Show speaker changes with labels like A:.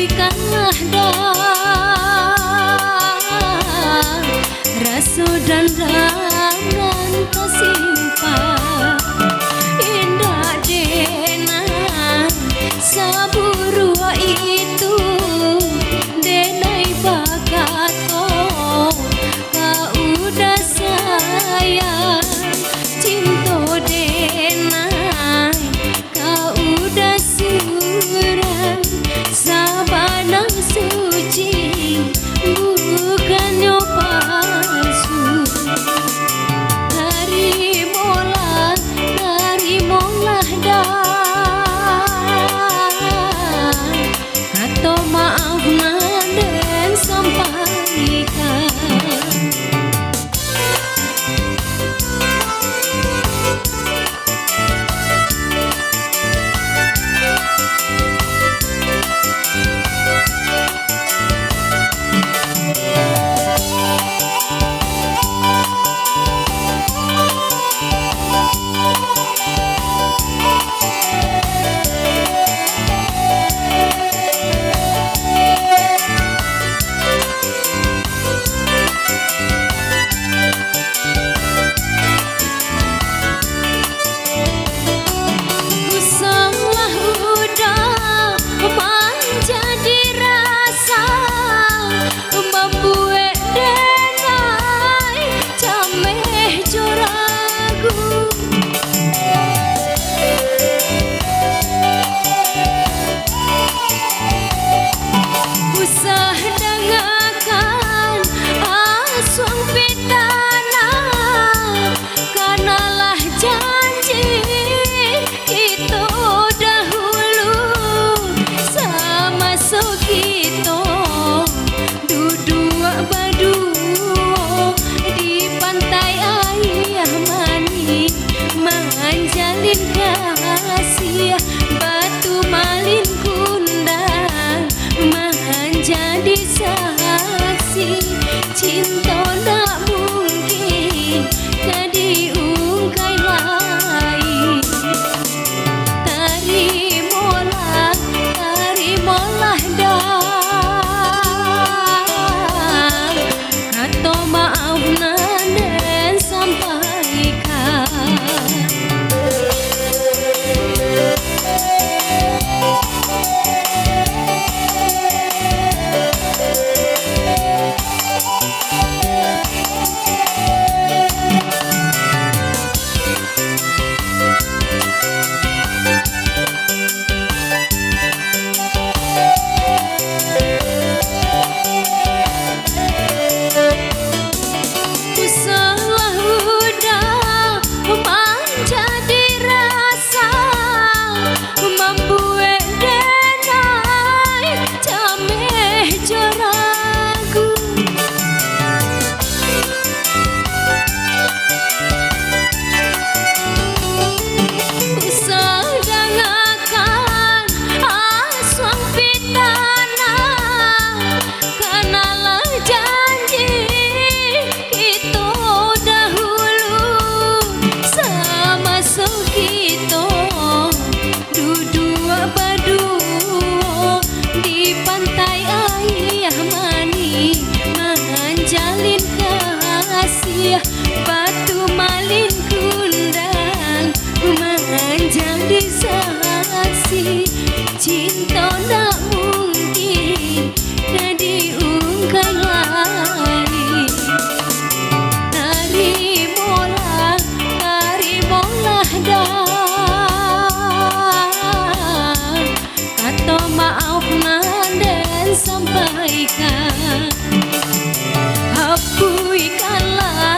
A: hapuikanlah dah rasa dan rangan tersimpan. Indah denai saburua itu denai bakato kau udah sayang cinta denai kau udah surang sabanang suci bukannya palsu. Terimolah dah atau maaf dan sampaikan. Kasih batu malin kundang menjadi saksi cinta tak mungkin tak diungkai lain. Terimolah dah kata maaf dan sampaikan. Batu malin kundang menjadi saksi cinta tak mungkin tak diungkai lain. Terimolah dah kata maaf dan sampaikan. Hapuikanlah